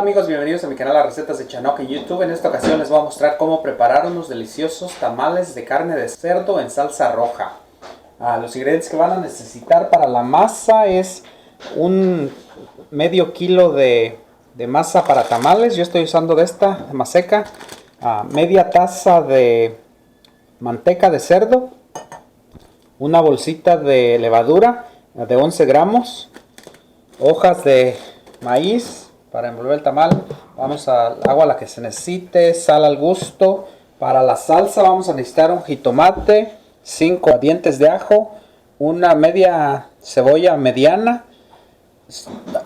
Amigos, bienvenidos a mi canal a Recetas de Chanoc en YouTube. En esta ocasión les voy a mostrar cómo preparar unos deliciosos tamales de carne de cerdo en salsa roja. Los ingredientes que van a necesitar para la masa es un medio kilo de masa para tamales. Yo estoy usando de esta maseca. Media taza de manteca de cerdo, una bolsita de levadura de 11 gramos, hojas de maíz para envolver el tamal, vamos al agua la que se necesite, sal al gusto. Para la salsa vamos a necesitar un jitomate, 5 dientes de ajo, una media cebolla mediana,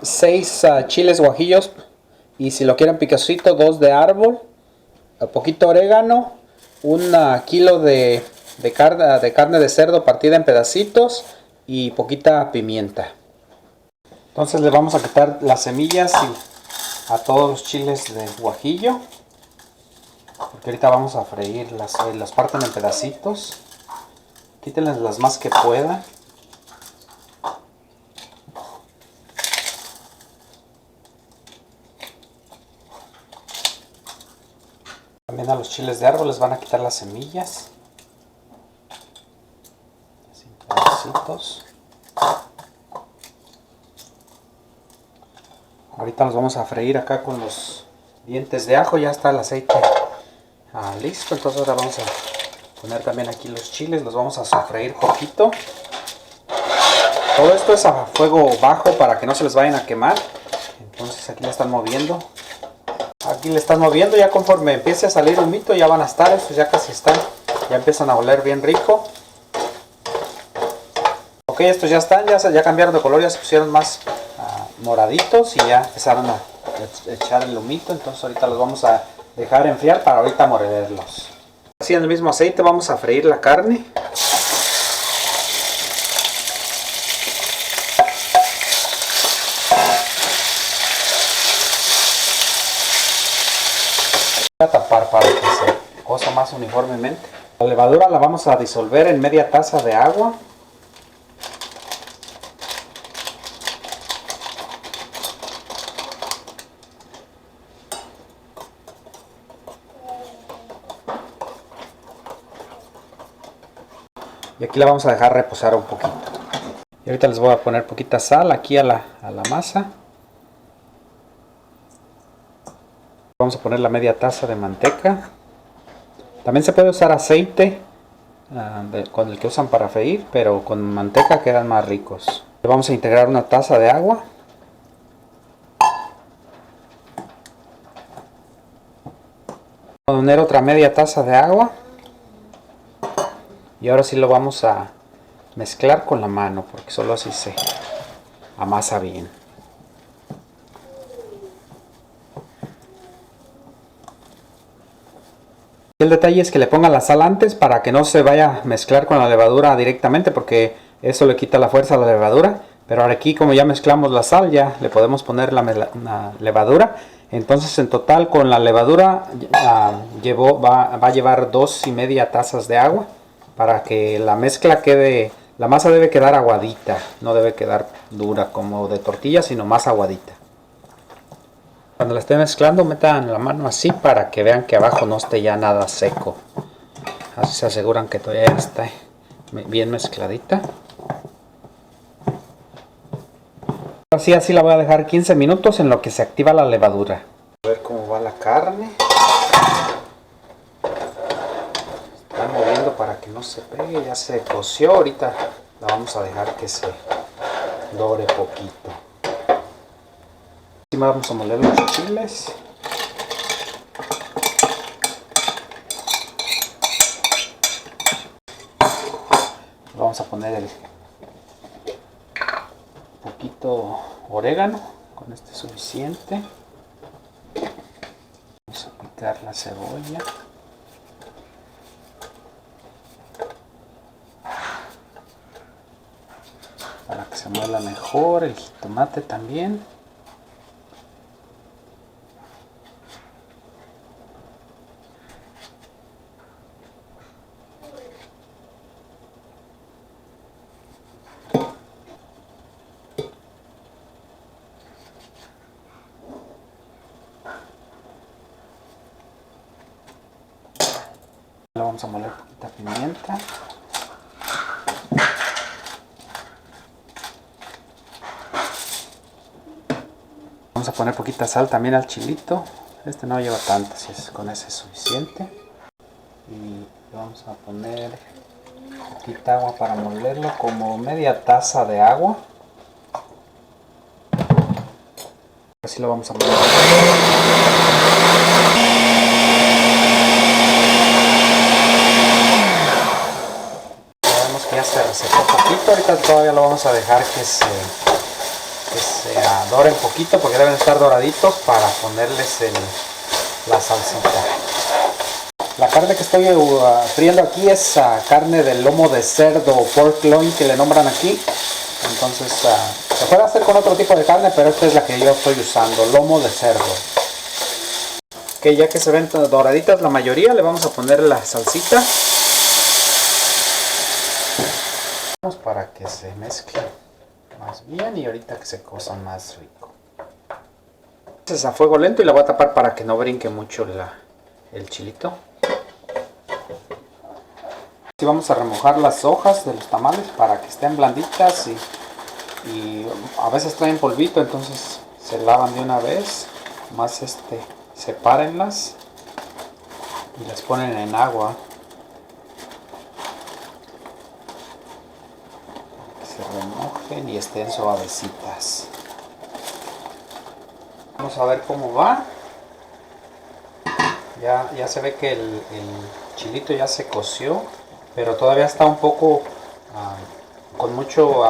6 chiles guajillos y si lo quieren picosito 2 de árbol, un poquito orégano, un kilo de carne de cerdo partida en pedacitos y poquita pimienta. Entonces le vamos a quitar las semillas a todos los chiles de guajillo, porque ahorita vamos a freír las parten en pedacitos. Quítenles las más que puedan. También a los chiles de árbol les van a quitar las semillas, así en pedacitos. Ahorita los vamos a freír acá con los dientes de ajo. Ya está el aceite listo. Entonces ahora vamos a poner también aquí los chiles. Los vamos a sofreír poquito. Todo esto es a fuego bajo para que no se les vayan a quemar. Entonces aquí le están moviendo. Aquí le están moviendo. Ya conforme empiece a salir humito ya van a estar. Estos ya casi están. Ya empiezan a oler bien rico. Ok, estos ya están. Ya cambiaron de color. Ya se pusieron más moraditos y ya empezaron a echar el humito. Entonces ahorita los vamos a dejar enfriar para ahorita molerlos. Así en el mismo aceite vamos a freír la carne. Voy a tapar para que se cosa más uniformemente. La levadura la vamos a disolver en media taza de agua. Y aquí la vamos a dejar reposar un poquito. Y ahorita les voy a poner poquita sal aquí a la masa. Vamos a poner la media taza de manteca. También se puede usar aceite con el que usan para freír, pero con manteca quedan más ricos. Le vamos a integrar una taza de agua. Vamos a poner otra media taza de agua. Y ahora sí lo vamos a mezclar con la mano, porque solo así se amasa bien. El detalle es que le pongan la sal antes para que no se vaya a mezclar con la levadura directamente, porque eso le quita la fuerza a la levadura. Pero ahora aquí, como ya mezclamos la sal, ya le podemos poner la levadura. Entonces en total con la levadura va a llevar 2,5 tazas de agua para que la mezcla quede. La masa debe quedar aguadita, no debe quedar dura como de tortilla, sino más aguadita. Cuando la esté mezclando, metan la mano así para que vean que abajo no esté ya nada seco. Así se aseguran que todavía está bien mezcladita. Así la voy a dejar 15 minutos en lo que se activa la levadura. A ver cómo va la carne. Están moviendo para que no se pegue. Ya se coció. Ahorita la vamos a dejar que se dore poquito. Encima vamos a moler los chiles. Vamos a poner el poquito orégano. Con este es suficiente. Vamos a picar la cebolla. Para que se muela mejor. El jitomate también. vamos a moler poquita pimienta. Vamos a poner poquita sal también al chilito. Este no lleva tanto, si es con ese es suficiente. Y le vamos a poner poquita agua para molerlo, como media taza de agua. Así lo vamos a moler. Vemos que ya se resecó poquito. Ahorita todavía lo vamos a dejar que se adoren un poquito, porque deben estar doraditos para ponerles la salsita. La carne que estoy friendo aquí es carne del lomo de cerdo o pork loin que le nombran aquí. Entonces se puede hacer con otro tipo de carne, pero esta es la que yo estoy usando, lomo de cerdo. Que ya que se ven doraditas la mayoría, le vamos a poner la salsita. Vamos para que se mezcle más bien y ahorita que se cosa más rico. Entonces a fuego lento y la voy a tapar para que no brinque mucho el chilito. Así vamos a remojar las hojas de los tamales para que estén blanditas y a veces traen polvito, entonces se lavan de una vez. Más sepárenlas y las ponen en agua. Se remojen y estén suavecitas. Vamos a ver cómo va. Ya se ve que el chilito ya se coció, pero todavía está un poco con mucho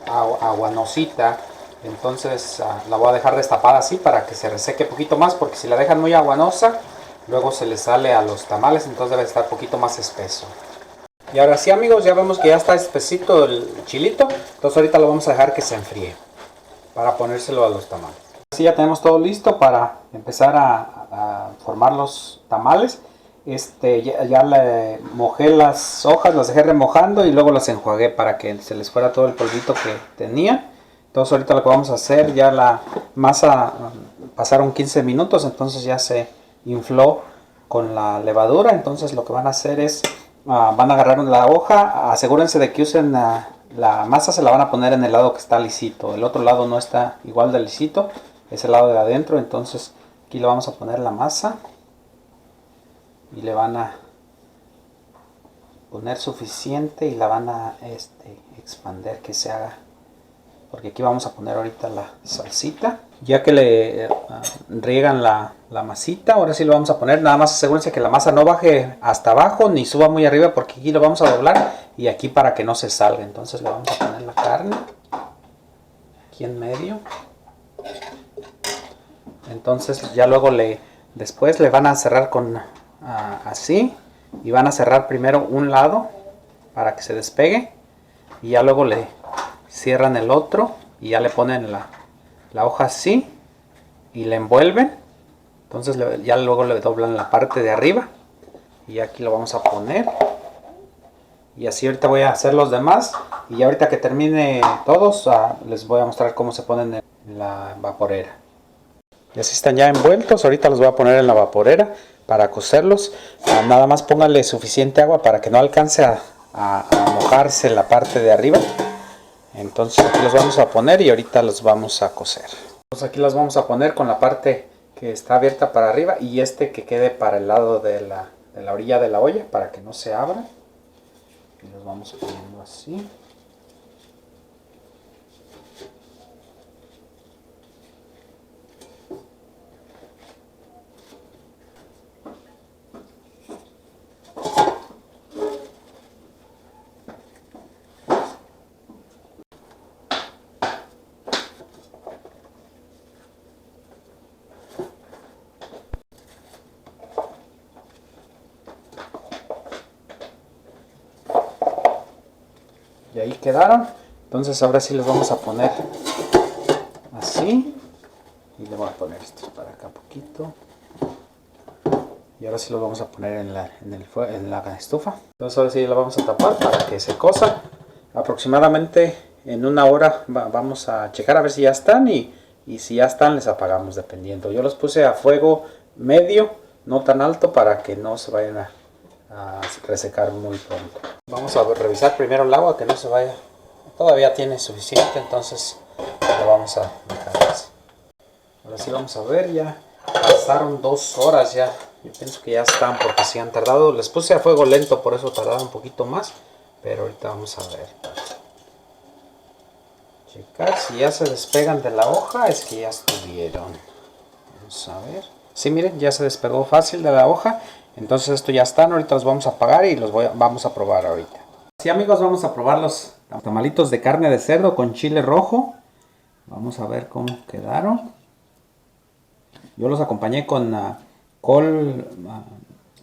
aguanosita. Entonces la voy a dejar destapada así para que se reseque un poquito más, porque si la dejan muy aguanosa luego se le sale a los tamales, entonces debe estar un poquito más espeso. Y ahora sí, amigos, ya vemos que ya está espesito el chilito. Entonces ahorita lo vamos a dejar que se enfríe para ponérselo a los tamales. Así ya tenemos todo listo para empezar a formar los tamales. Ya le mojé las hojas, las dejé remojando y luego las enjuagué para que se les fuera todo el polvito que tenía. Entonces ahorita lo que vamos a hacer, ya la masa pasaron 15 minutos, entonces ya se infló con la levadura. Entonces lo que van a hacer es van a agarrar la hoja, asegúrense de que usen la masa, se la van a poner en el lado que está lisito, el otro lado no está igual de lisito, es el lado de adentro. Entonces aquí le vamos a poner la masa y le van a poner suficiente y la van a expander que se haga, porque aquí vamos a poner ahorita la salsita. Ya que le riegan la masita, ahora sí lo vamos a poner. Nada más asegúrense que la masa no baje hasta abajo ni suba muy arriba, porque aquí lo vamos a doblar y aquí para que no se salga. Entonces le vamos a poner la carne aquí en medio. Entonces ya luego después le van a cerrar con así, y van a cerrar primero un lado para que se despegue y ya luego le cierran el otro y ya le ponen la hoja así y le envuelven. Entonces ya luego le doblan la parte de arriba y aquí lo vamos a poner. Y así ahorita voy a hacer los demás y ya ahorita que termine todos les voy a mostrar cómo se ponen en la vaporera. Y así están ya envueltos. Ahorita los voy a poner en la vaporera para cocerlos. Nada más pónganle suficiente agua para que no alcance a mojarse la parte de arriba. Entonces aquí los vamos a poner y ahorita los vamos a cocer. Pues aquí los vamos a poner con la parte que está abierta para arriba y que quede para el lado de la orilla de la olla para que no se abra. Y los vamos poniendo así. Y ahí quedaron. Entonces ahora sí los vamos a poner así. Y le voy a poner estos para acá un poquito. Y ahora sí los vamos a poner en la estufa. Entonces ahora sí los vamos a tapar para que se cosa. Aproximadamente en una hora vamos a checar a ver si ya están. Y si ya están les apagamos dependiendo. Yo los puse a fuego medio, no tan alto, para que no se vayan a resecar muy pronto. Vamos a revisar primero el agua, que no se vaya. Todavía tiene suficiente, entonces lo vamos a dejar así. Ahora sí vamos a ver, ya pasaron 2 horas ya. Yo pienso que ya están, porque si han tardado. Les puse a fuego lento, por eso tardaron un poquito más. Pero ahorita vamos a ver. Checar si ya se despegan de la hoja, es que ya estuvieron. Vamos a ver. Sí, miren, ya se despegó fácil de la hoja. Entonces esto ya están, ahorita los vamos a apagar y vamos a probar ahorita. Sí, amigos, vamos a probar los tamalitos de carne de cerdo con chile rojo. Vamos a ver cómo quedaron. Yo los acompañé con col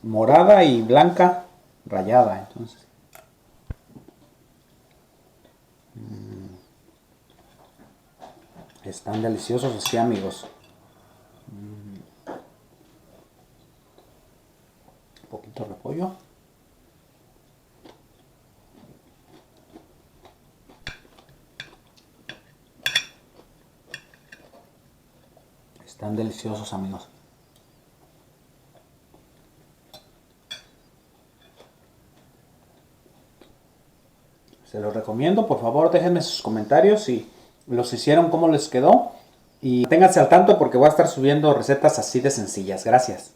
morada y blanca rallada. Entonces, están deliciosos así, amigos. Un poquito de repollo. Están deliciosos, amigos. Se los recomiendo. Por favor, déjenme sus comentarios si los hicieron, cómo les quedó. Y ténganse al tanto porque voy a estar subiendo recetas así de sencillas. Gracias.